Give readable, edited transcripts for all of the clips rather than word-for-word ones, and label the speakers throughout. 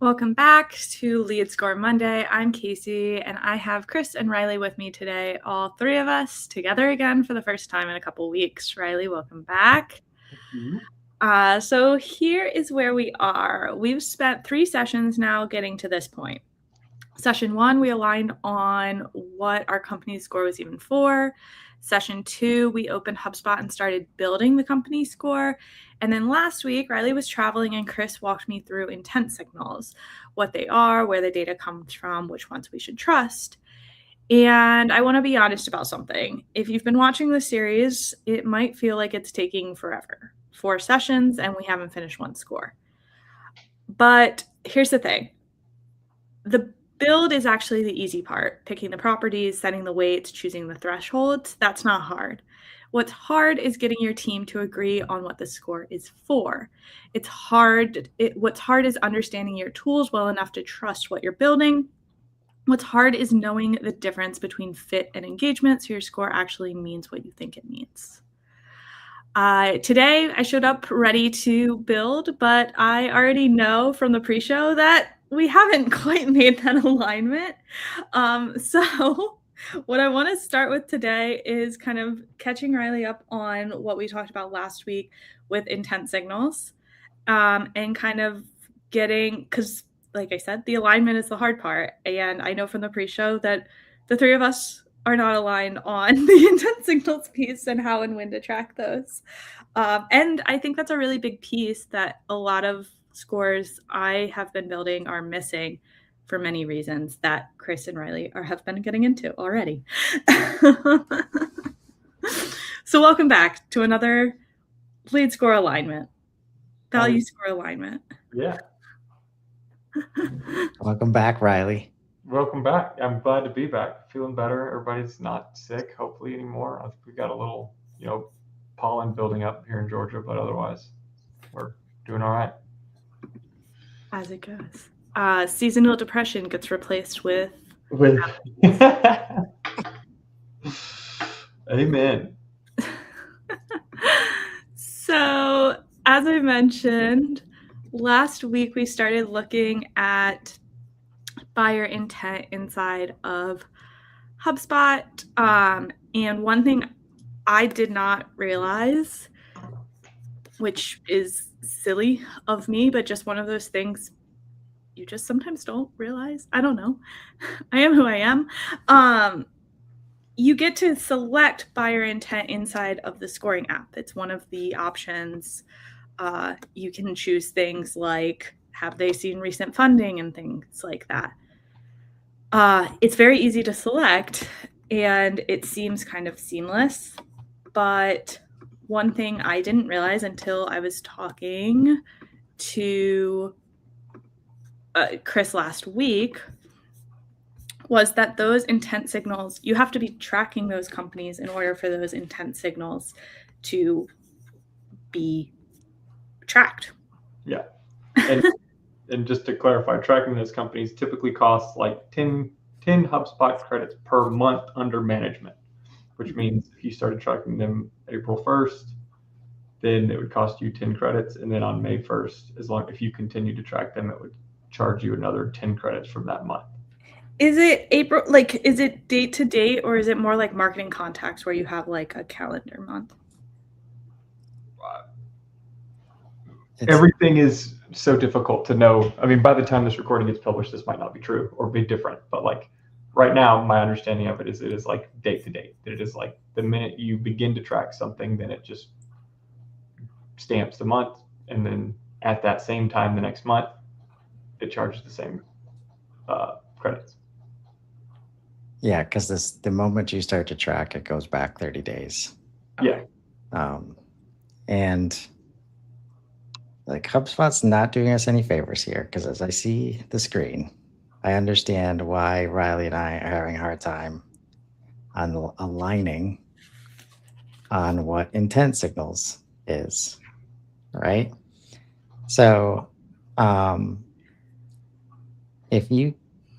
Speaker 1: Welcome back to Lead Score Monday. I'm Casey, and I have Chris and Riley with me today, all three of us together again for the first time in a couple weeks. Riley, welcome back. So here is where we are. We've spent 3 sessions now getting to this point. Session 1, we aligned on what our company score was even for. Session 2, we opened HubSpot and started building the company score. And then last week, Riley was traveling and Chris walked me through intent signals, what they are, where the data comes from, which ones we should trust. And I want to be honest about something. If you've been watching the series, it might feel like it's taking forever. 4 sessions and we haven't finished one score. But here's the thing. The build is actually the easy part. Picking the properties, setting the weights, choosing the thresholds, that's not hard. What's hard is getting your team to agree on what the score is for. What's hard is understanding your tools well enough to trust what you're building. What's hard is knowing the difference between fit and engagement so your score actually means what you think it means. Today, I showed up ready to build, but I already know from the pre-show that we haven't quite made that alignment. So what I want to start with today is kind of catching Riley up on what we talked about last week with intent signals, and kind of getting, because like I said, the alignment is the hard part. And I know from the pre-show that the three of us are not aligned on the intent signals piece and how and when to track those. And I think that's a really big piece that a lot of scores I have been building are missing for many reasons that Chris and Riley have been getting into already. So welcome back to another lead score alignment, value score alignment.
Speaker 2: Yeah.
Speaker 3: Welcome back, Riley.
Speaker 2: Welcome back. I'm glad to be back. Feeling better. Everybody's not sick, hopefully, anymore. I think we got a little, pollen building up here in Georgia, but otherwise, we're doing all right.
Speaker 1: As it goes. Seasonal depression gets replaced with
Speaker 2: Amen.
Speaker 1: So, as I mentioned, last week we started looking at buyer intent inside of HubSpot. And one thing I did not realize, which is silly of me, but just one of those things you just sometimes don't realize. I don't know. I am who I am. You get to select buyer intent inside of the scoring app. It's one of the options. You can choose things like, have they seen recent funding and things like that. It's very easy to select and it seems kind of seamless, but one thing I didn't realize until I was talking to Chris last week was that those intent signals, you have to be tracking those companies in order for those intent signals to be tracked.
Speaker 2: Yeah. And just to clarify, tracking those companies typically costs like 10 HubSpot credits per month under management, which means if you started tracking them April 1st, then it would cost you 10 credits. And then on May 1st, if you continue to track them, it would charge you another 10 credits from that month.
Speaker 1: Is it April, is it date to date, or is it more like marketing contacts where you have like a calendar month?
Speaker 2: Everything is so difficult to know. I mean, by the time this recording gets published, this might not be true or be different. But like right now, my understanding of it is like date to date. That it is like the minute you begin to track something, then it just stamps the month. And then at that same time, the next month, it charges the same credits.
Speaker 3: Yeah, because the moment you start to track, it goes back 30 days.
Speaker 2: Yeah.
Speaker 3: And like HubSpot's not doing us any favors here, because as I see the screen, I understand why Riley and I are having a hard time on aligning on what intent signals is, right? So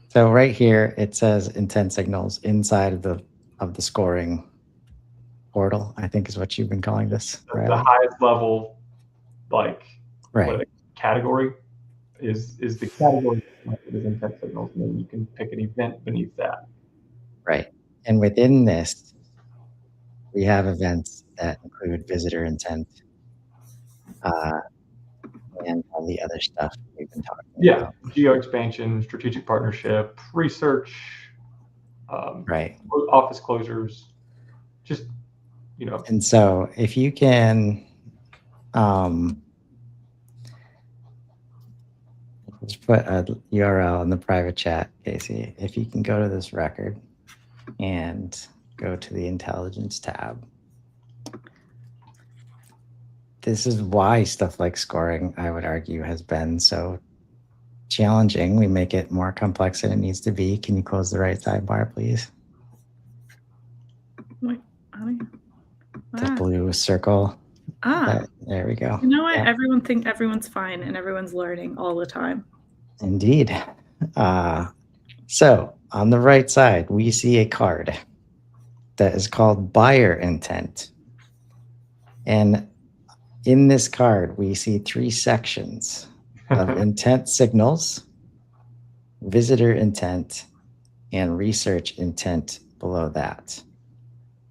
Speaker 3: so right here it says intent signals inside of the scoring portal, I think is what you've been calling this, right?
Speaker 2: The highest level,
Speaker 3: right,
Speaker 2: category. is the category that is intent signals, and then you can pick an event beneath that.
Speaker 3: Right. And within this, we have events that include visitor intent and all the other stuff we've been talking about.
Speaker 2: Geo expansion, strategic partnership, research,
Speaker 3: Right.
Speaker 2: office closures, just, you know.
Speaker 3: And so if you can, let's put a URL in the private chat, Casey. If you can go to this record and go to the intelligence tab. This is why stuff like scoring, I would argue, has been so challenging. We make it more complex than it needs to be. Can you close the right sidebar, please?
Speaker 1: Wait,
Speaker 3: The blue circle. There we go.
Speaker 1: You know what? Yeah. Everyone think everyone's fine and everyone's learning all the time.
Speaker 3: Indeed. So on the right side, we see a card that is called buyer intent. And in this card, we see 3 sections of intent signals, visitor intent, and research intent below that.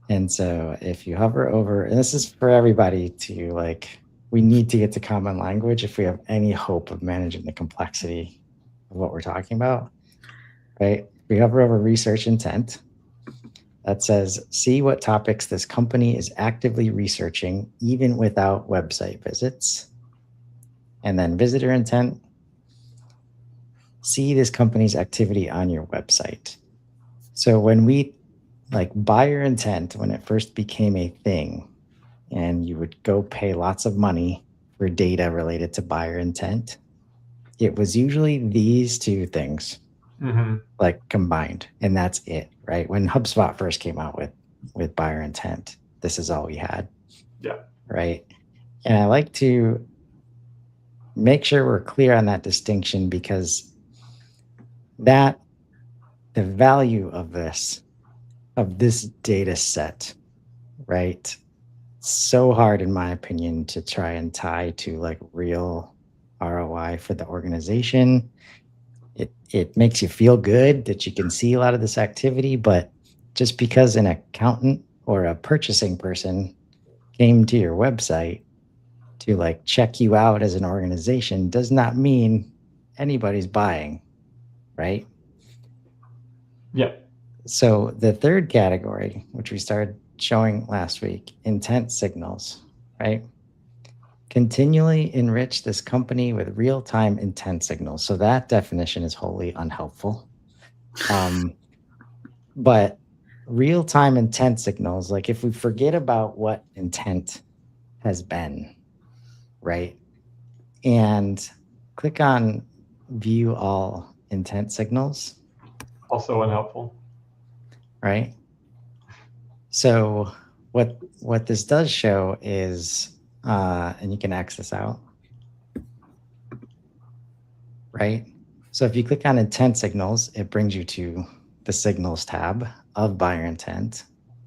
Speaker 3: And so if you hover over, and this is for everybody to like, we need to get to common language if we have any hope of managing the complexity of what we're talking about, right? If we hover over research intent, that says, see what topics this company is actively researching, even without website visits. And then visitor intent, see this company's activity on your website. So when we, like buyer intent, when it first became a thing, and you would go pay lots of money for data related to buyer intent, it was usually these 2 things. Like combined, and that's it, right? When HubSpot first came out with buyer intent, this is all we had.
Speaker 2: Yeah.
Speaker 3: Right. And I like to make sure we're clear on that distinction, because that the value of this data set, right? So hard, in my opinion, to try and tie to like real ROI for the organization. It makes you feel good that you can see a lot of this activity, but just because an accountant or a purchasing person came to your website to like check you out as an organization does not mean anybody's buying, right?
Speaker 2: Yeah.
Speaker 3: So the third category, which we started showing last week, intent signals, right? Continually enrich this company with real-time intent signals. So that definition is wholly unhelpful. But real-time intent signals, like if we forget about what intent has been, right? And click on view all intent signals.
Speaker 2: Also unhelpful.
Speaker 3: Right? So what this does show is, and you can X this out, right? So if you click on intent signals, it brings you to the signals tab of buyer intent.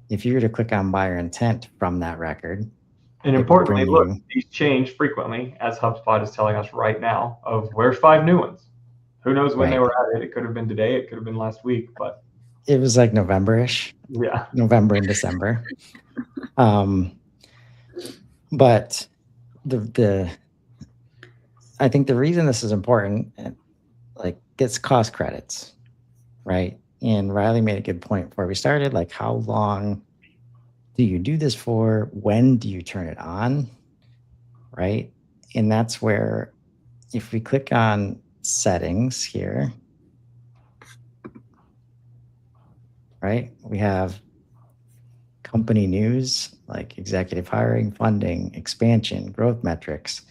Speaker 3: If you were to click on buyer intent from that record.
Speaker 2: And importantly, look, these change frequently, as HubSpot is telling us right now, of where's 5 new ones. Who knows when they were added? It could have been today, it could have been last week, but.
Speaker 3: It was like November-ish.
Speaker 2: Yeah.
Speaker 3: November and December. But I think the reason this is important, like, gets cost credits, right? And Riley made a good point before we started, like, how long do you do this for? When do you turn it on, right? And that's where, if we click on settings here, right, we have company news, like executive hiring, funding, expansion, growth metrics.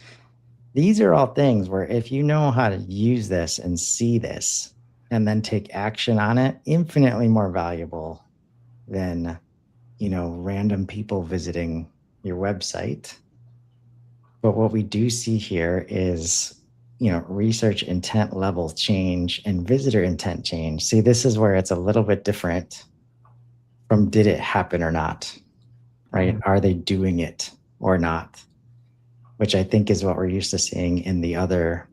Speaker 3: These are all things where if you know how to use this and see this and then take action on it, infinitely more valuable than, you know, random people visiting your website. But what we do see here is, you know, research intent level change and visitor intent change. See, this is where it's a little bit different from did it happen or not, right? Are they doing it or not? Which I think is what we're used to seeing in the other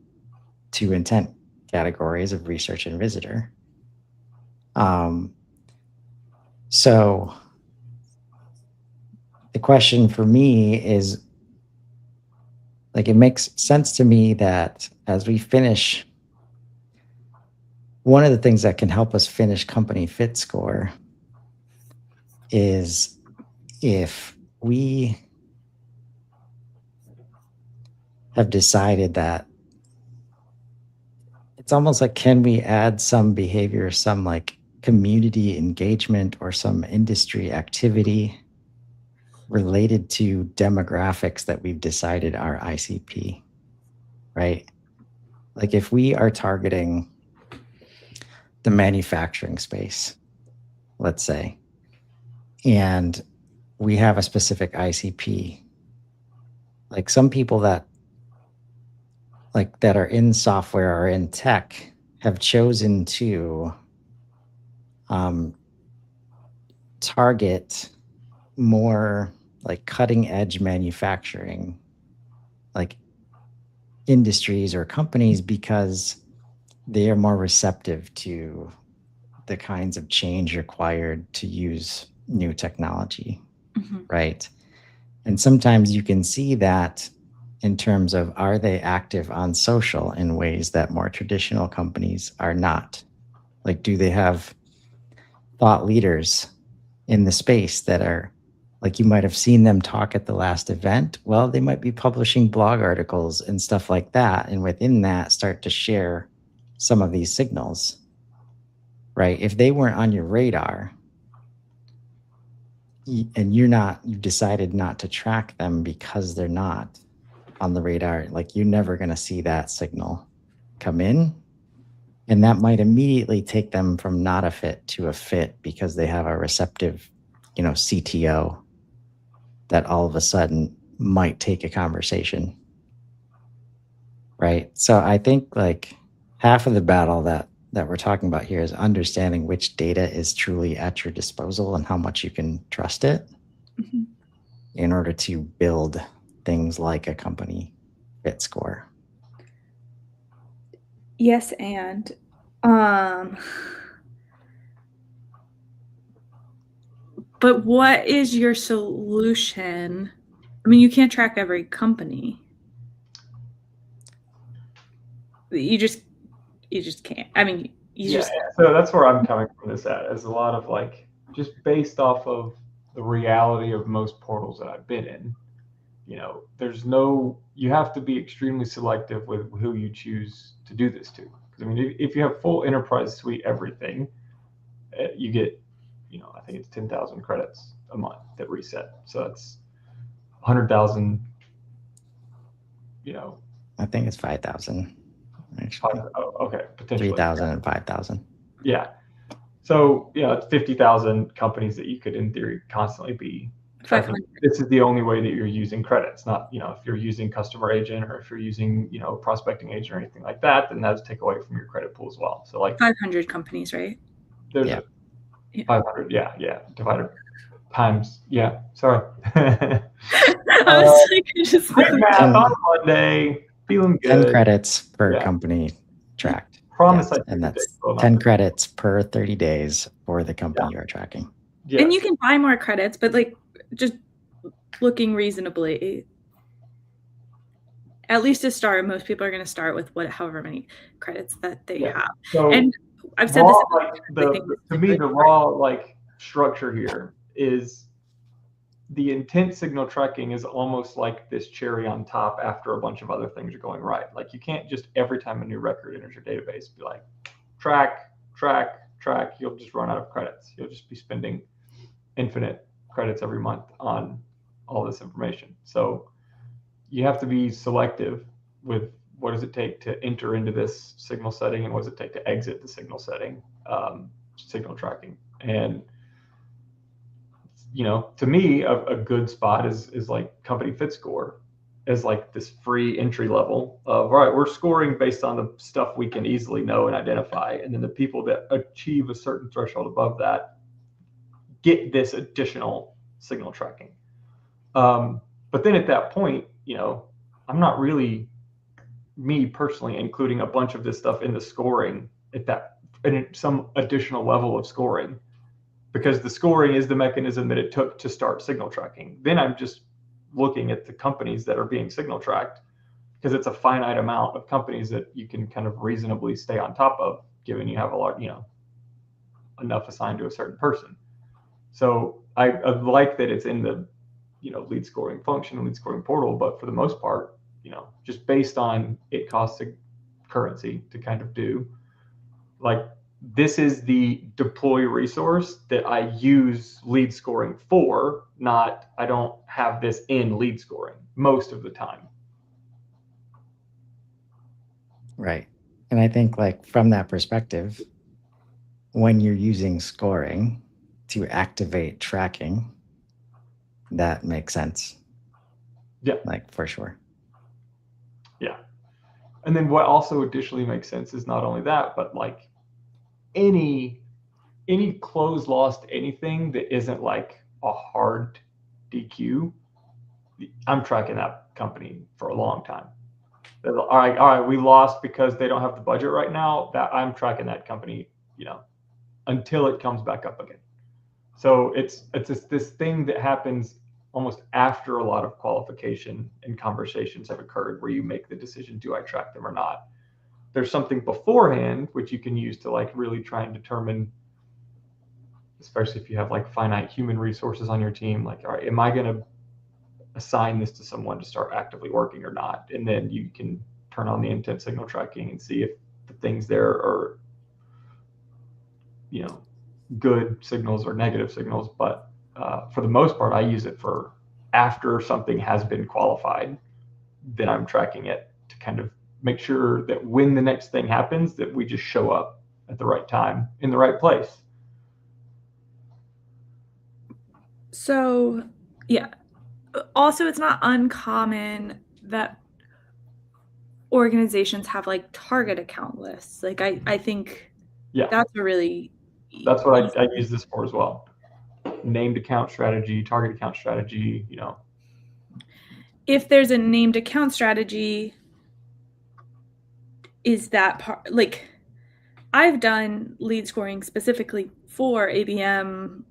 Speaker 3: two intent categories of research and visitor. So the question for me is, like, it makes sense to me that as we finish, one of the things that can help us finish company fit score is if we have decided that it's almost like, can we add some behavior, some like community engagement or some industry activity related to demographics that we've decided are ICP, right? Like if we are targeting the manufacturing space, let's say, and we have a specific ICP, like some people that are in software or in tech have chosen to target more like cutting edge manufacturing, like industries or companies, because they are more receptive to the kinds of change required to use new technology, right? And sometimes you can see that in terms of, are they active on social in ways that more traditional companies are not? Like, do they have thought leaders in the space that are, like, you might have seen them talk at the last event? Well, they might be publishing blog articles and stuff like that. And within that, start to share some of these signals, right? If they weren't on your radar and you've decided not to track them because they're not on the radar, like, you're never going to see that signal come in. And that might immediately take them from not a fit to a fit because they have a receptive, CTO that all of a sudden might take a conversation. Right. So I think like half of the battle that we're talking about here is understanding which data is truly at your disposal and how much you can trust it in order to build things like a company fit score.
Speaker 1: Yes, and but what is your solution? I mean, you can't track every company. You just can't. I mean,
Speaker 2: So that's where I'm coming from this at, is a lot of like, just based off of the reality of most portals that I've been in, you have to be extremely selective with who you choose to do this to. Because I mean, if you have full enterprise suite everything, you get, I think it's 10,000 credits a month that reset. So that's 100,000,
Speaker 3: I think it's 5,000.
Speaker 2: Okay, potentially
Speaker 3: 3,000 and 5,000.
Speaker 2: Yeah. So it's 50,000 companies that you could, in theory, constantly be tracking. This is the only way that you're using credits. Not, if you're using customer agent or if you're using, prospecting agent or anything like that, then that's take away from your credit pool as well. So like
Speaker 1: 500 companies, right?
Speaker 2: There's 500. Yeah. Divided times. Yeah. Sorry.
Speaker 1: I was like, just
Speaker 2: quick math on Monday. Feeling good.
Speaker 3: 10 credits per company tracked.
Speaker 2: Promise.
Speaker 3: Yes. And that's 10 credits per 30 days for the company you're tracking.
Speaker 1: Yes. And you can buy more credits, but like, just looking reasonably, at least to start, most people are going to start with however many credits that they have.
Speaker 2: So
Speaker 1: and I've said this.
Speaker 2: To me, the raw structure here is the intent signal tracking is almost like this cherry on top after a bunch of other things are going right. Like, you can't just every time a new record enters your database be like, track. You'll just run out of credits. You'll just be spending infinite credits every month on all this information. So you have to be selective with what does it take to enter into this signal setting and what does it take to exit the signal setting, signal tracking. And to me, a good spot is like company fit score as like this free entry level of, all right, we're scoring based on the stuff we can easily know and identify. And then the people that achieve a certain threshold above that get this additional signal tracking. But then at that point, I'm not really me personally including a bunch of this stuff in the scoring and some additional level of scoring, because the scoring is the mechanism that it took to start signal tracking. Then I'm just looking at the companies that are being signal tracked, because it's a finite amount of companies that you can kind of reasonably stay on top of, given you have a lot, enough assigned to a certain person. So I like that it's in the, lead scoring function, lead scoring portal, but for the most part, just based on it costs a currency to kind of do, like, this is the deploy resource that I use lead scoring for, not I don't have this in lead scoring most of the time.
Speaker 3: Right. And I think, like, from that perspective, when you're using scoring to activate tracking, that makes sense.
Speaker 2: Yeah.
Speaker 3: Like, for sure.
Speaker 2: Yeah. And then what also additionally makes sense is not only that, but like any close loss to anything that isn't like a hard DQ, I'm tracking that company for a long time. All right, we lost because they don't have the budget right now. That I'm tracking that company, until it comes back up again. So it's this thing that happens almost after a lot of qualification and conversations have occurred, where you make the decision, do I track them or not? There's something beforehand which you can use to like really try and determine, especially if you have like finite human resources on your team, like, all right, am I going to assign this to someone to start actively working or not? And then you can turn on the intent signal tracking and see if the things there are, good signals or negative signals. But for the most part, I use it for after something has been qualified, then I'm tracking it to kind of make sure that when the next thing happens, that we just show up at the right time in the right place.
Speaker 1: So, yeah. Also, it's not uncommon that organizations have like target account lists. Like I think that's a really...
Speaker 2: That's what I use this for as well. Named account strategy, target account strategy, If
Speaker 1: there's a named account strategy, is that part, like, I've done lead scoring specifically for ABM,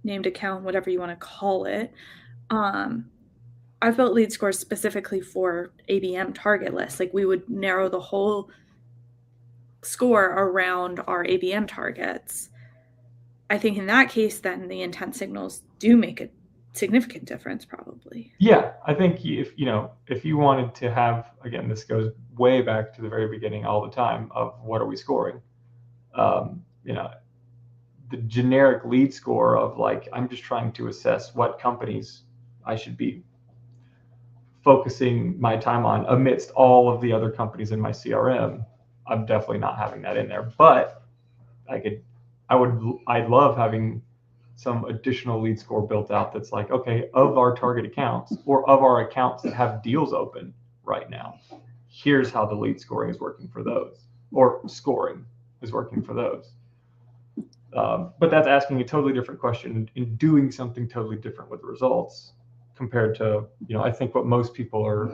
Speaker 1: named account, whatever you want to call it. I've built lead scores specifically for ABM target lists. Like, we would narrow the whole score around our ABM targets. I think in that case, then the intent signals do make a significant difference, probably.
Speaker 2: Yeah, I think if you wanted to have, again, this goes way back to the very beginning all the time of what are we scoring? The generic lead score of like, I'm just trying to assess what companies I should be focusing my time on amidst all of the other companies in my CRM. I'm definitely not having that in there, but I'd love having some additional lead score built out that's like, okay, of our target accounts or of our accounts that have deals open right now, here's how the lead scoring is working for those, or scoring is working for those. But that's asking a totally different question and doing something totally different with the results compared to, I think what most people are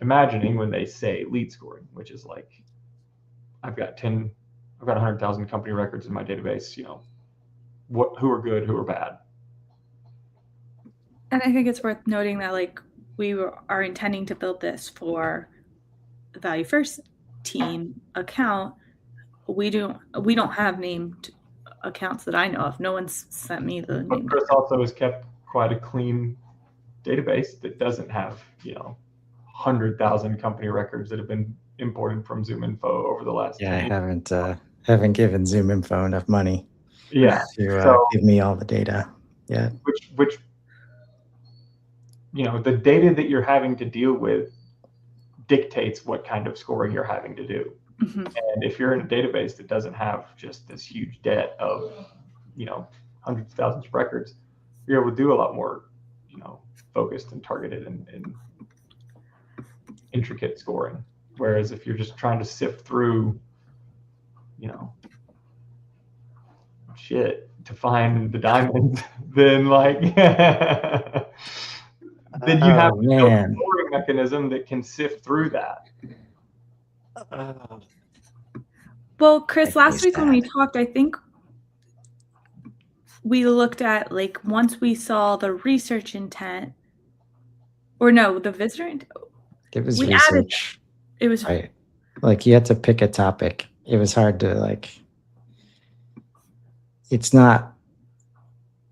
Speaker 2: imagining when they say lead scoring, which is like, I've got 100,000 company records in my database, who are good, who are bad.
Speaker 1: And I think it's worth noting that, like, we are intending to build this for the Value First team account. We don't have named accounts that I know of. No one's sent me the name.
Speaker 2: But Chris also has kept quite a clean database that doesn't have, 100,000 company records that have been imported from ZoomInfo over the last 10 years.
Speaker 3: I haven't given ZoomInfo enough money to give me all the data yet.
Speaker 2: Which the data that you're having to deal with dictates what kind of scoring you're having to do.
Speaker 1: Mm-hmm.
Speaker 2: And if you're in a database that doesn't have just this huge debt of, hundreds of thousands of records, you're able to do a lot more, focused and targeted and intricate scoring. Whereas if you're just trying to sift through, shit to find the diamonds, then like, then you have to go scoring mechanism that can sift through that.
Speaker 1: Well, Chris, last week when we
Speaker 3: sad.
Speaker 1: talked, I think we looked at, like, once we saw the research intent, or no, the visitor intent.
Speaker 3: It was
Speaker 1: We added-
Speaker 3: research.
Speaker 1: It was
Speaker 3: Right. Like you had to pick a topic. It was hard to like, it's not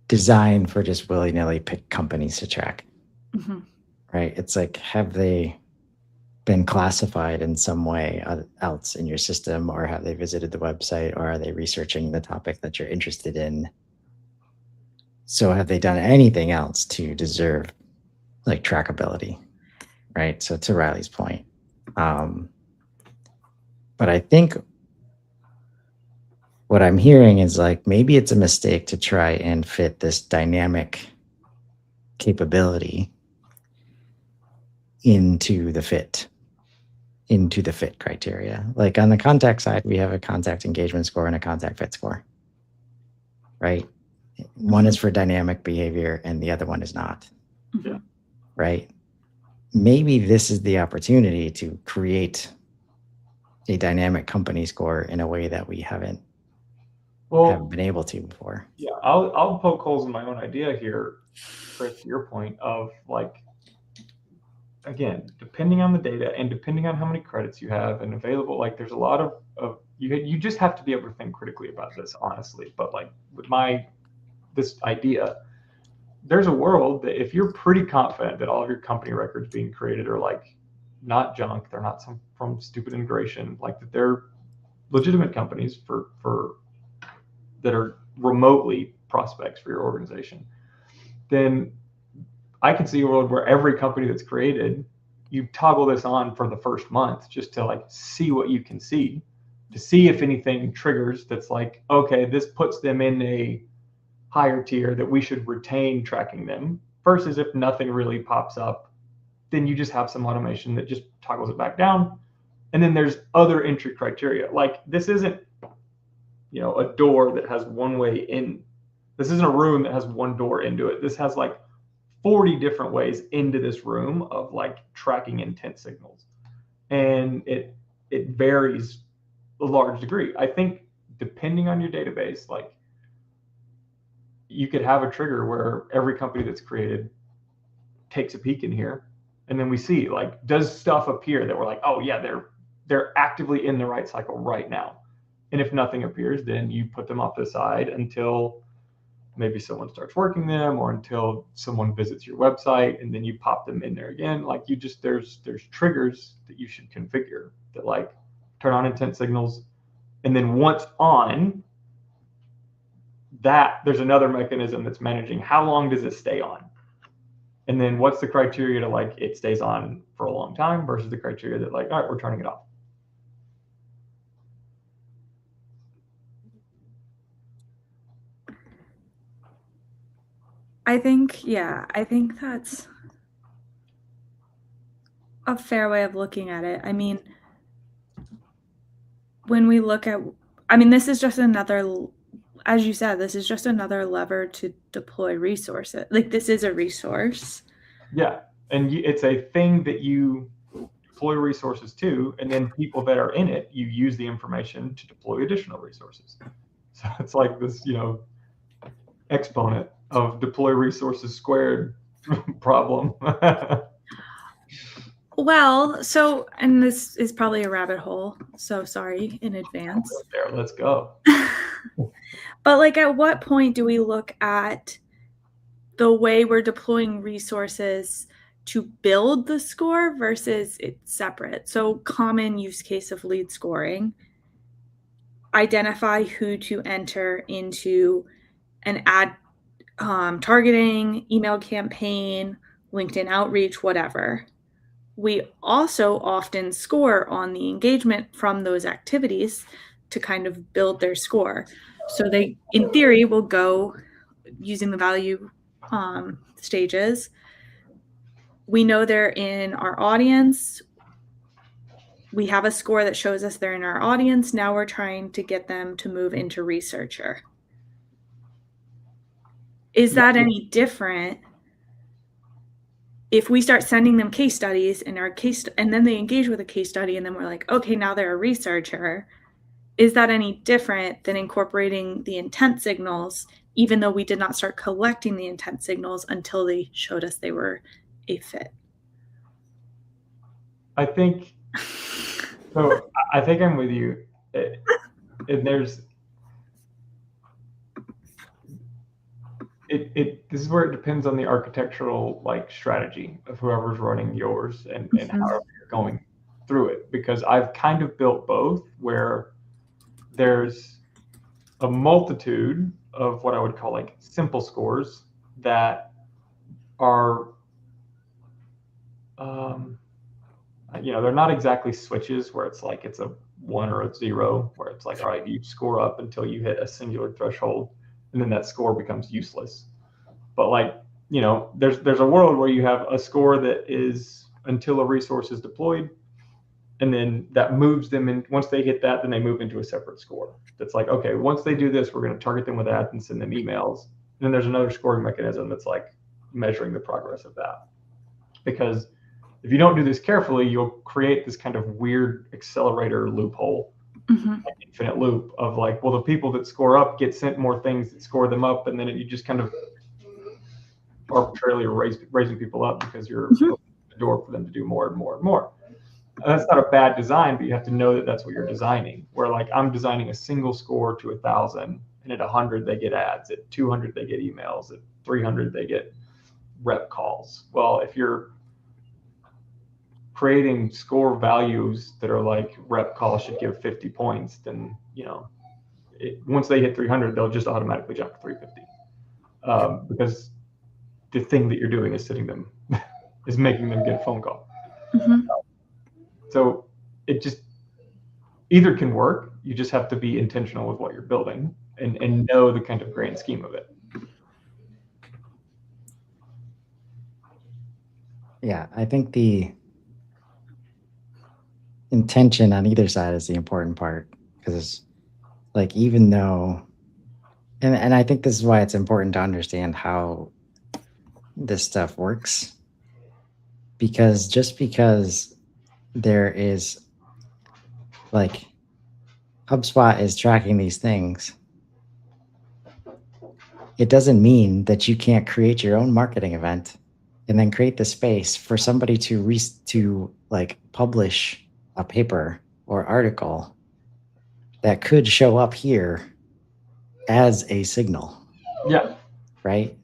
Speaker 3: designed for just willy-nilly pick companies to track,
Speaker 1: Mhm.
Speaker 3: right? It's like, have they been classified in some way else in your system, or have they visited the website, or are they researching the topic that you're interested in? So have they done anything else to deserve like trackability, right? So to Riley's point. But I think what I'm hearing is like, maybe it's a mistake to try and fit this dynamic capability into the fit criteria. Like on the contact side, we have a contact engagement score and a contact fit score, right? One is for dynamic behavior and the other one is not.
Speaker 1: Yeah.
Speaker 3: Right? Maybe this is the opportunity to create a dynamic company score in a way that we haven't been able to before.
Speaker 2: Yeah, I'll poke holes in my own idea here, Chris, to your point of like, again, depending on the data and depending on how many credits you have and available, like there's a lot of you just have to be able to think critically about this, honestly. But like with this idea, there's a world that if you're pretty confident that all of your company records being created are like not junk, they're not from stupid integration, like that they're legitimate companies for that are remotely prospects for your organization, then I can see a world where every company that's created, you toggle this on for the first month just to like see what you can see, to see if anything triggers that's like, okay, this puts them in a higher tier that we should retain tracking them, versus if nothing really pops up, then you just have some automation that just toggles it back down. And then there's other entry criteria. Like this isn't, a door that has one way in. This isn't a room that has one door into it. This has like 40 different ways into this room of like tracking intent signals. And it varies a large degree. I think depending on your database, like you could have a trigger where every company that's created takes a peek in here. And then we see like, does stuff appear that we're like, oh yeah, they're actively in the right cycle right now. And if nothing appears, then you put them off the side until maybe someone starts working them, or until someone visits your website, and then you pop them in there again. Like there's triggers that you should configure that like turn on intent signals. And then once on that, there's another mechanism that's managing how long does it stay on? And then what's the criteria to like it stays on for a long time versus the criteria that like, all right, we're turning it off.
Speaker 1: I think that's a fair way of looking at it. I mean, when we look at, this is just another, as you said, this is just another lever to deploy resources. Like this is a resource.
Speaker 2: Yeah. And it's a thing that you deploy resources to, and then people that are in it, you use the information to deploy additional resources. So it's like this, exponent of deploy resources squared problem.
Speaker 1: Well, so, and this is probably a rabbit hole, so sorry in advance.
Speaker 2: There, let's go.
Speaker 1: But like, at what point do we look at the way we're deploying resources to build the score versus it's separate? So common use case of lead scoring, identify who to enter into an ad targeting, email campaign, LinkedIn outreach, whatever. We also often score on the engagement from those activities to kind of build their score. So they, in theory, will go using the value stages. We know they're in our audience. We have a score that shows us they're in our audience. Now we're trying to get them to move into researcher. Is that any different if we start sending them case studies and and then they engage with a case study and then we're like, okay, now they're a researcher, is that any different than incorporating the intent signals, even though we did not start collecting the intent signals until they showed us they were a fit?
Speaker 2: I think so. I think I'm with you. And this is where it depends on the architectural like strategy of whoever's running yours and how you're going through it. Because I've kind of built both, where there's a multitude of what I would call like simple scores that are they're not exactly switches where it's like it's a 1 or a 0, where it's like, all right, you score up until you hit a singular threshold and then that score becomes useless. But like, there's a world where you have a score that is until a resource is deployed, and then that moves them in. Once they hit that, then they move into a separate score. That's like, okay, once they do this, we're going to target them with ads and send them emails. And then there's another scoring mechanism that's like measuring the progress of that. Because if you don't do this carefully, you'll create this kind of weird accelerator loophole, like infinite loop of like, well, the people that score up get sent more things that score them up, and then you just kind of arbitrarily raising people up because you're opening the door for them to do more and more and more. And that's not a bad design, but you have to know that that's what you're designing. Where like I'm designing a single score to 1,000, and at 100 they get ads, at 200 they get emails, at 300 they get rep calls. Well, if you're creating score values that are like rep call should give 50 points, then once they hit 300, they'll just automatically jump to 350 because the thing that you're doing is is making them get a phone call. So it just either can work. You just have to be intentional with what you're building and know the kind of grand scheme of it.
Speaker 3: Yeah, I think the intention on either side is the important part, because like, even though, and I think this is why it's important to understand how this stuff works, because just because there is like HubSpot is tracking these things, it doesn't mean that you can't create your own marketing event and then create the space for somebody to like publish a paper or article that could show up here as a signal.
Speaker 2: Yeah.
Speaker 3: Right.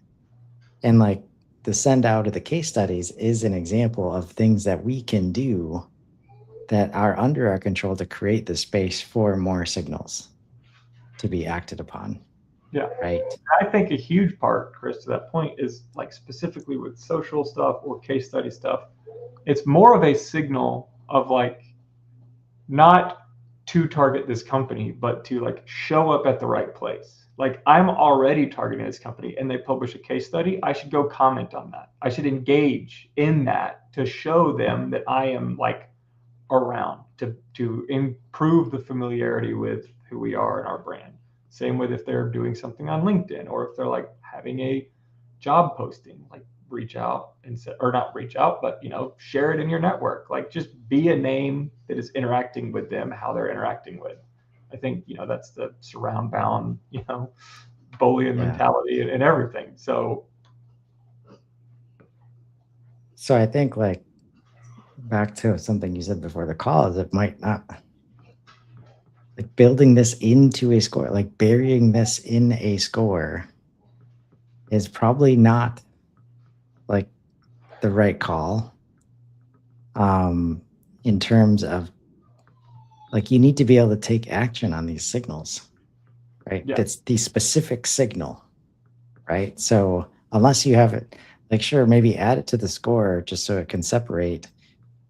Speaker 3: And like the send out of the case studies is an example of things that we can do that are under our control to create the space for more signals to be acted upon.
Speaker 2: Yeah.
Speaker 3: Right.
Speaker 2: I think a huge part, Chris, to that point is like specifically with social stuff or case study stuff, it's more of a signal of like not to target this company, but to like show up at the right place. Like I'm already targeting this company and they publish a case study. I should go comment on that. I should engage in that to show them that I am like around to improve the familiarity with who we are and our brand. Same with if they're doing something on LinkedIn, or if they're like having a job posting, like reach out and say, or not reach out, but share it in your network. Like just be a name that is interacting with them, how they're interacting with. I think that's the surround bound, Boolean mentality and everything. So
Speaker 3: I think like back to something you said before the call is it might not like building this into a score, like burying this in a score is probably not like the right call in terms of like you need to be able to take action on these signals, right?
Speaker 2: Yeah.
Speaker 3: That's the specific signal, right? So unless you have it, like sure, maybe add it to the score just so it can separate,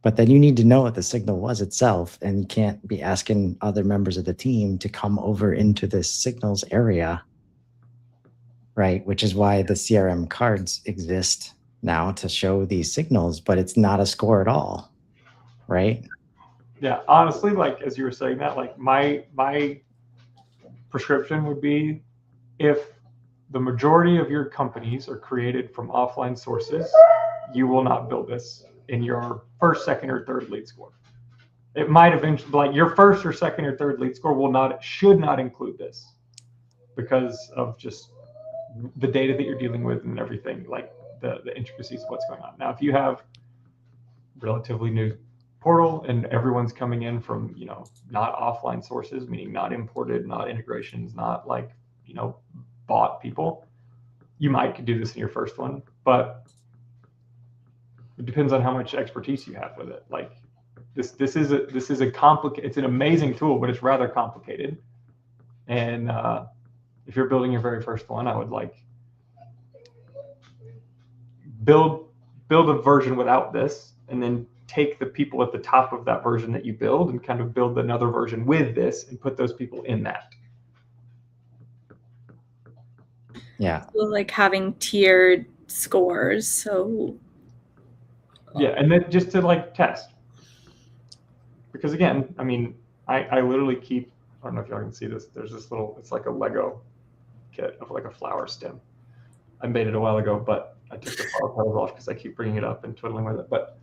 Speaker 3: but then you need to know what the signal was itself, and you can't be asking other members of the team to come over into this signals area, right? Which is why the CRM cards exist now to show these signals, but it's not a score at all, right?
Speaker 2: Yeah, honestly, like as you were saying that, like my prescription would be if the majority of your companies are created from offline sources, you will not build this in your first, second, or third lead score. It might eventually, like your first or second or third lead score should not include this because of just the data that you're dealing with and everything, like the intricacies of what's going on. Now, if you have relatively new portal and everyone's coming in from, not offline sources, meaning not imported, not integrations, not like, bought people, you might do this in your first one, but it depends on how much expertise you have with it. Like this is a complicated, it's an amazing tool, but it's rather complicated. And if you're building your very first one, I would like build a version without this, and then take the people at the top of that version that you build and kind of build another version with this and put those people in that.
Speaker 3: Yeah.
Speaker 1: So like having tiered scores. So
Speaker 2: yeah, and then just to like test. Because again, I mean, I literally keep, I don't know if y'all can see this, there's this little, it's like a Lego kit of like a flower stem. I made it a while ago, but I took the flower petals off because I keep bringing it up and twiddling with it. But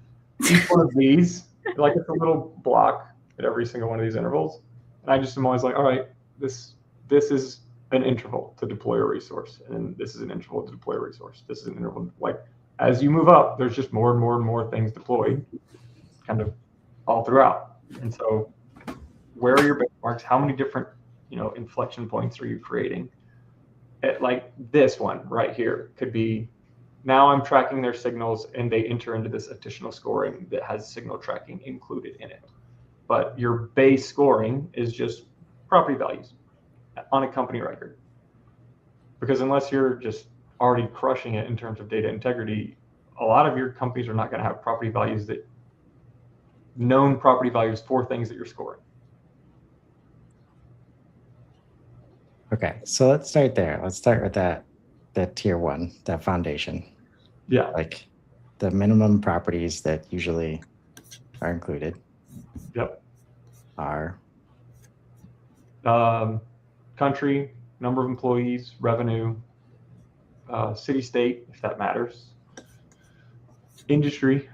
Speaker 2: each one of these, like it's a little block at every single one of these intervals. And I just am always like, all right, this is an interval to deploy a resource. And this is an interval to deploy a resource. This is an interval. Like as you move up, there's just more and more and more things deployed kind of all throughout. And so where are your benchmarks? How many different, inflection points are you creating? At like this one right here could be, now I'm tracking their signals and they enter into this additional scoring that has signal tracking included in it. But your base scoring is just property values on a company record. Because unless you're just already crushing it in terms of data integrity, a lot of your companies are not going to have property values known property values for things that you're scoring.
Speaker 3: Okay, so let's start there. Let's start with that tier one, that foundation.
Speaker 2: Yeah.
Speaker 3: Like the minimum properties that usually are included.
Speaker 2: Yep.
Speaker 3: Are
Speaker 2: country, number of employees, revenue, city, state, if that matters, industry.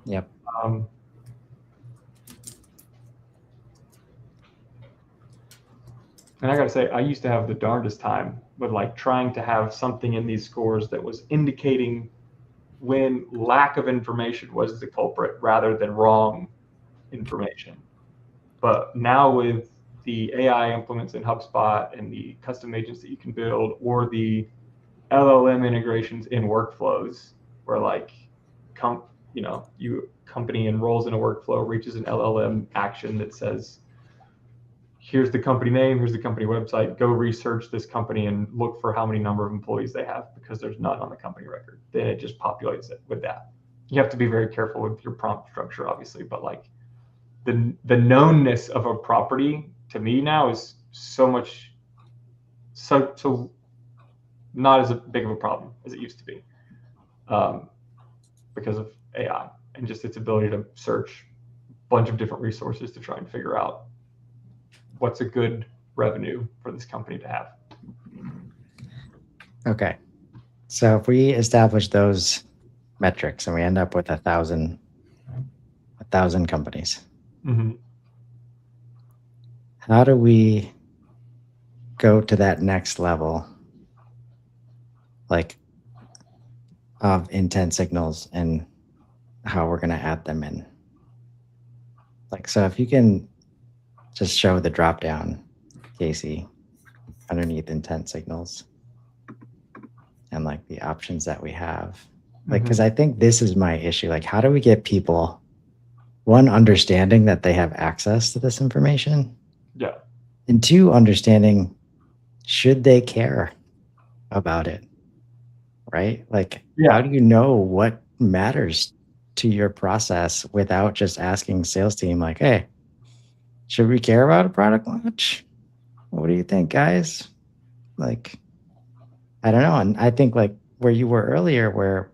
Speaker 3: Yep.
Speaker 2: And I gotta say, I used to have the darndest time with like trying to have something in these scores that was indicating when lack of information was the culprit rather than wrong information. But now with the AI implements in HubSpot and the custom agents that you can build, or the LLM integrations in workflows, where like company enrolls in a workflow, reaches an LLM action that says, here's the company name, here's the company website, go research this company and look for how many number of employees they have, because there's none on the company record. Then it just populates it with that. You have to be very careful with your prompt structure, obviously, but like the knownness of a property to me now is so not as big of a problem as it used to be, because of AI and just its ability to search a bunch of different resources to try and figure out what's a good revenue for this company to have.
Speaker 3: Okay. So if we establish those metrics and we end up with 1,000 companies,
Speaker 2: Mm-hmm.
Speaker 3: how do we go to that next level, like of intent signals and how we're going to add them in? Like, so if you can just show the drop down, Casey, underneath intent signals and like the options that we have. Like, because I think this is my issue. Like, how do we get people, one, understanding that they have access to this information?
Speaker 2: Yeah.
Speaker 3: And two, understanding, should they care about it? Right? Like, how do you know what matters to your process without just asking sales team, like, hey, should we care about a product launch? What do you think, guys? Like, I don't know. And I think like where you were earlier, where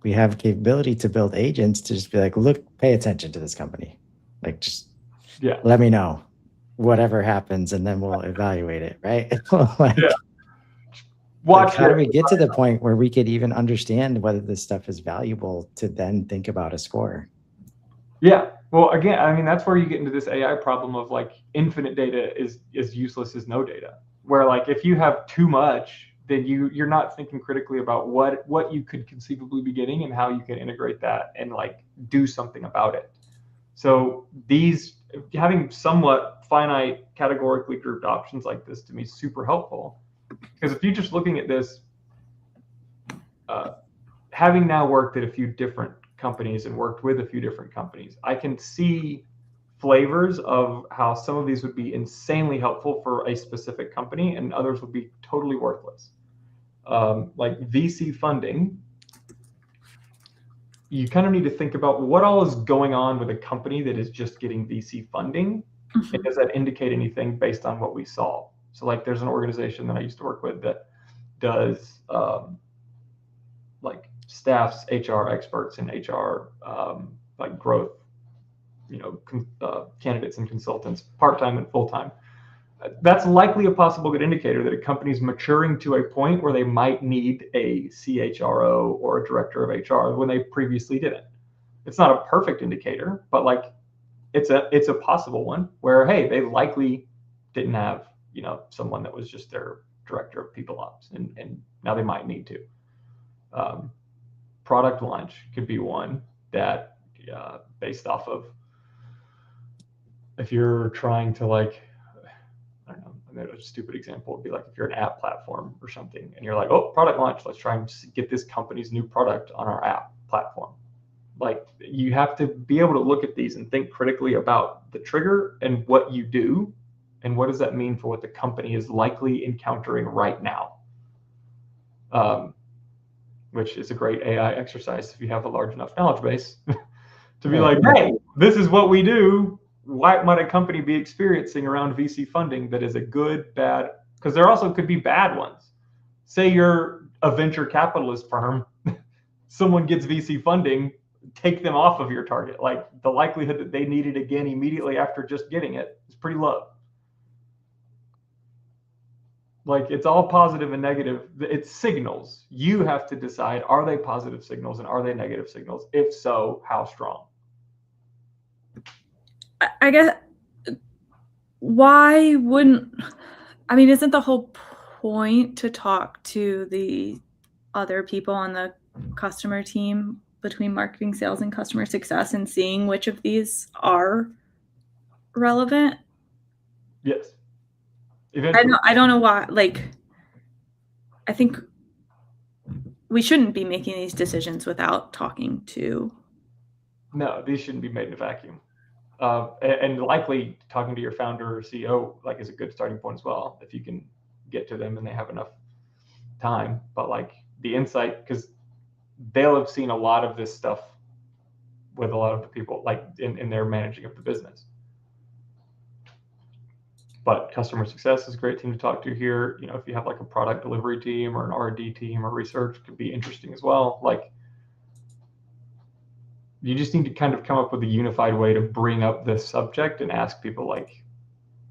Speaker 3: we have capability to build agents to just be like, look, pay attention to this company. Like, just let me know whatever happens and then we'll evaluate it, right? Like,
Speaker 2: Watch
Speaker 3: how do
Speaker 2: it.
Speaker 3: we get to the point where we could even understand whether this stuff is valuable to then think about a score?
Speaker 2: Yeah. Well, again, I mean, that's where you get into this AI problem of like infinite data is useless as no data. Where like if you have too much, then you're not thinking critically about what you could conceivably be getting and how you can integrate that and like do something about it. So these having somewhat finite categorically grouped options like this to me is super helpful. Because if you're just looking at this, having now worked at a few different companies and worked with a few different companies, I can see flavors of how some of these would be insanely helpful for a specific company and others would be totally worthless. Like VC funding, you kind of need to think about what all is going on with a company that is just getting VC funding.
Speaker 1: Mhm.
Speaker 2: And does that indicate anything based on what we saw? So like there's an organization that I used to work with that does like staffs HR experts in HR like growth, candidates and consultants, part-time and full-time. That's likely a possible good indicator that a company's maturing to a point where they might need a CHRO or a director of HR when they previously didn't. It's not a perfect indicator, but like it's a possible one where, hey, they likely didn't have, someone that was just their director of people ops and now they might need to. Product launch could be one that based off of if you're trying to like, I don't know, a stupid example would be like if you're an app platform or something and you're like, oh, product launch, let's try and get this company's new product on our app platform. Like you have to be able to look at these and think critically about the trigger and what you do and what does that mean for what the company is likely encountering right now. Which is a great AI exercise if you have a large enough knowledge base to be like, hey, this is what we do. Why might a company be experiencing around VC funding that is a good, bad? Because there also could be bad ones. Say you're a venture capitalist firm, someone gets VC funding, take them off of your target. Like the likelihood that they need it again immediately after just getting it is pretty low. Like it's all positive and negative. It's signals. You have to decide, are they positive signals and are they negative signals? If so, how strong?
Speaker 1: I guess why wouldn't, I mean, isn't the whole point to talk to the other people on the customer team between marketing, sales, and customer success and seeing which of these are relevant?
Speaker 2: Yes.
Speaker 1: I don't know why, like, I think we shouldn't be making these decisions without talking to.
Speaker 2: No, these shouldn't be made in a vacuum. And likely talking to your founder or CEO like is a good starting point as well if you can get to them and they have enough time. But like the insight, because they'll have seen a lot of this stuff with a lot of the people like in their managing of the business. But customer success is a great team to talk to here. If you have like a product delivery team or an R&D team or research, could be interesting as well. Like you just need to kind of come up with a unified way to bring up this subject and ask people like,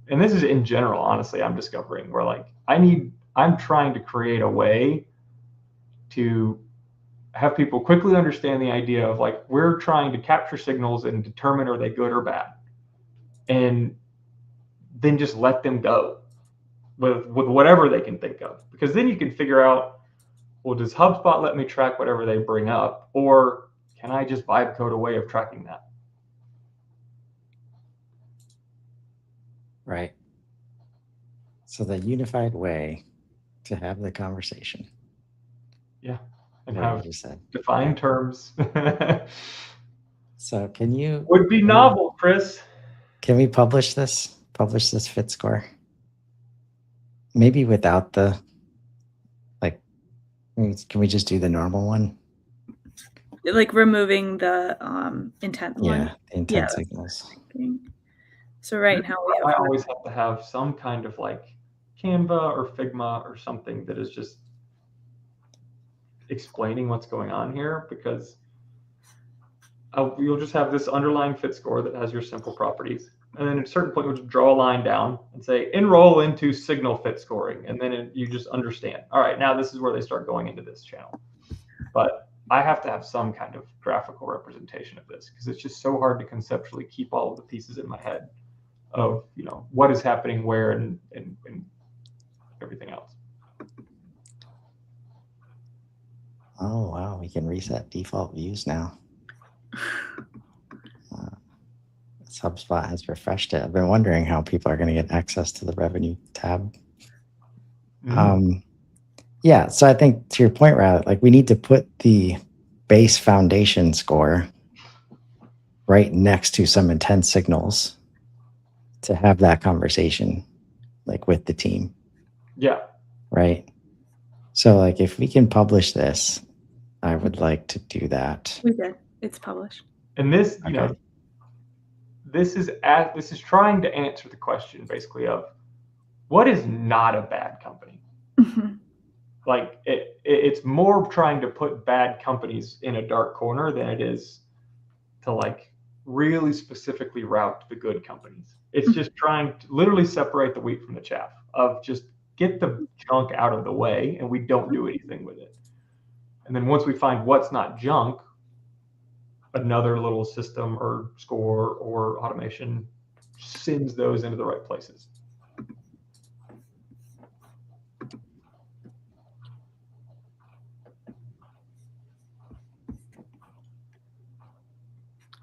Speaker 2: and this is in general, honestly, I'm discovering where like I'm trying to create a way to have people quickly understand the idea of like, we're trying to capture signals and determine are they good or bad. And then just let them go with whatever they can think of. Because then you can figure out, well, does HubSpot let me track whatever they bring up? Or can I just vibe code a way of tracking that?
Speaker 3: Right. So the unified way to have the conversation.
Speaker 2: Yeah. And
Speaker 3: What
Speaker 2: have
Speaker 3: you said.
Speaker 2: defined terms.
Speaker 3: So can you
Speaker 2: Would be novel, Chris.
Speaker 3: Can we publish this fit score? Maybe without the can we just do the normal one?
Speaker 1: Like removing the intent one.
Speaker 3: Yeah, the intent signals.
Speaker 1: So right now we
Speaker 2: I always have to have some kind of like Canva or Figma or something that is just explaining what's going on here, because you'll just have this underlying fit score that has your simple properties. And then at a certain point, we'll just draw a line down and say, enroll into signal fit scoring. And then you just understand, all right, now this is where they start going into this channel. But I have to have some kind of graphical representation of this because it's just so hard to conceptually keep all of the pieces in my head of, what is happening where and everything else.
Speaker 3: Oh, wow. We can reset default views now. HubSpot has refreshed it. I've been wondering how people are going to get access to the revenue tab. Yeah, so I think to your point, Riley, like we need to put the base foundation score right next to some intent signals to have that conversation, like with the team.
Speaker 2: Yeah.
Speaker 3: Right. So like if we can publish this, I would like to do that.
Speaker 1: We did. It's published.
Speaker 2: And this, this is trying to answer the question basically of what is not a bad company.
Speaker 1: Mm-hmm.
Speaker 2: Like it's more trying to put bad companies in a dark corner than it is to like really specifically route the good companies. It's just trying to literally separate the wheat from the chaff of just get the junk out of the way and we don't do anything with it. And then once we find what's not junk, another little system or score or automation sends those into the right places.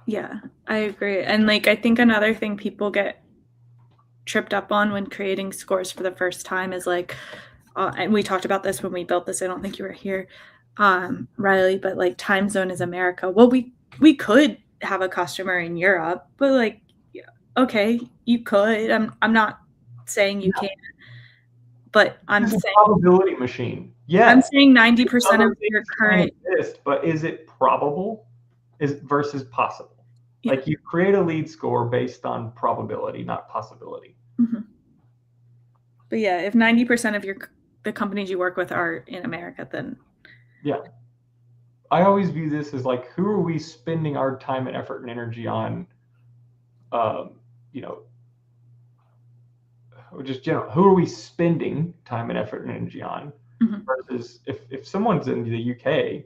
Speaker 1: Yeah, I agree. And like, I think another thing people get tripped up on when creating scores for the first time is like, and we talked about this when we built this. I don't think you were here, Riley, but like time zone is America. Well, we could have a customer in Europe, but like, okay, you could. I'm not saying you can't, but I'm saying
Speaker 2: probability machine. Yeah,
Speaker 1: I'm saying 90% of your current
Speaker 2: exist, but is it probable? Is versus possible?
Speaker 1: Yeah.
Speaker 2: Like you create a lead score based on probability, not possibility.
Speaker 1: Mm-hmm. But yeah, if 90% of the companies you work with are in America, then
Speaker 2: yeah. I always view this as like, who are we spending our time and effort and energy on? Just who are we spending time and effort and energy on?
Speaker 1: Mm-hmm.
Speaker 2: Versus if someone's in the UK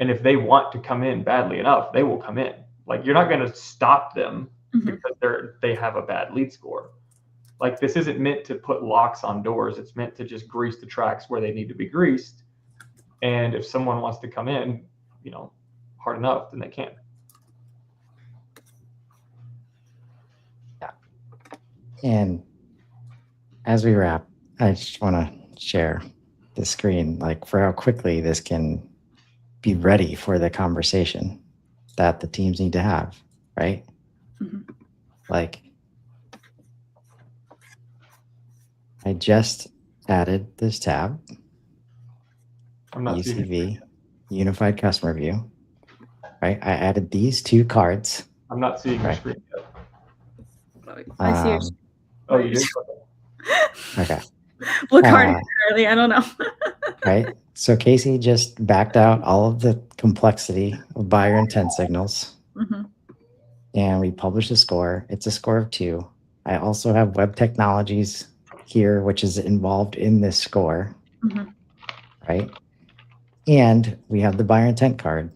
Speaker 2: and if they want to come in badly enough, they will come in. Like you're not going to stop them because they have a bad lead score. Like this isn't meant to put locks on doors. It's meant to just grease the tracks where they need to be greased. And if someone wants to come in, hard enough, then they can.
Speaker 3: Yeah. And as we wrap, I just want to share the screen, like for how quickly this can be ready for the conversation that the teams need to have, right?
Speaker 1: Mm-hmm.
Speaker 3: Like I just added this tab, UCV, Unified Customer View, right? I added these two cards.
Speaker 2: I'm not seeing your screen yet.
Speaker 1: I see your screen.
Speaker 2: Oh, you did?
Speaker 3: Okay.
Speaker 1: Look hard, Charlie. I don't know.
Speaker 3: Right. So Casey just backed out all of the complexity of buyer intent signals.
Speaker 1: Mm-hmm.
Speaker 3: And we published a score. It's a score of 2. I also have web technologies here, which is involved in this score.
Speaker 1: Mm-hmm.
Speaker 3: Right. And we have the buyer intent card,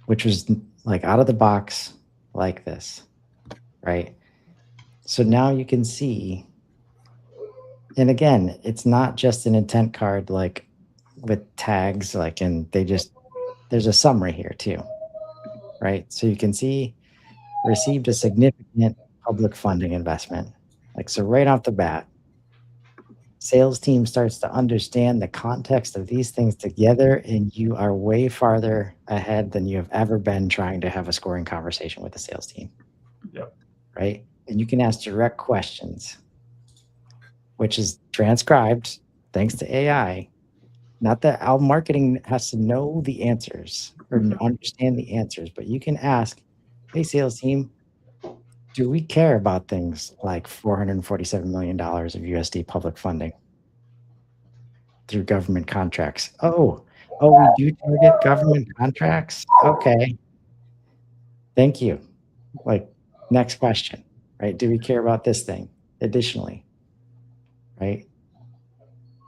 Speaker 3: which was like out of the box like this. Right. So now you can see. And again, it's not just an intent card like with tags, like, and there's a summary here too, right? So you can see received a significant public funding investment. Like, so right off the bat, sales team starts to understand the context of these things together, and you are way farther ahead than you have ever been trying to have a scoring conversation with the sales team.
Speaker 2: Yep.
Speaker 3: Right? And you can ask direct questions, which is transcribed thanks to AI. Not that our marketing has to know the answers or understand the answers, but you can ask, hey, sales team, do we care about things like $447 million of USD public funding through government contracts? Oh, we do target government contracts? Okay. Thank you. Like, next question, right? Do we care about this thing additionally? Right?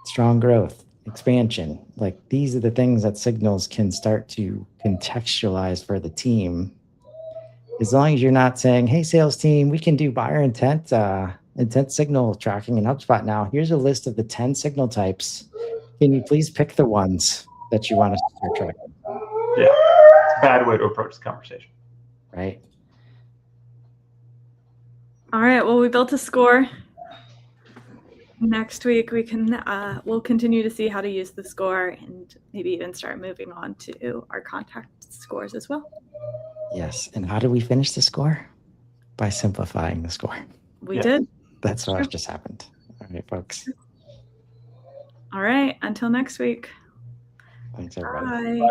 Speaker 3: Strong growth, expansion. Like, these are the things that signals can start to contextualize for the team. As long as you're not saying, hey, sales team, we can do buyer intent signal tracking in HubSpot now. Here's a list of the 10 signal types. Can you please pick the ones that you want us to start tracking?
Speaker 2: Yeah, it's a bad way to approach the conversation.
Speaker 3: Right?
Speaker 1: All right. Well, we built a score. Next week we'll continue to see how to use the score and maybe even start moving on to our contact scores as well.
Speaker 3: Yes. And how did we finish the score? By simplifying the score.
Speaker 1: We did.
Speaker 3: That's what just happened. All right, folks.
Speaker 1: All right. Until next week.
Speaker 3: Thanks, everybody.
Speaker 1: Bye.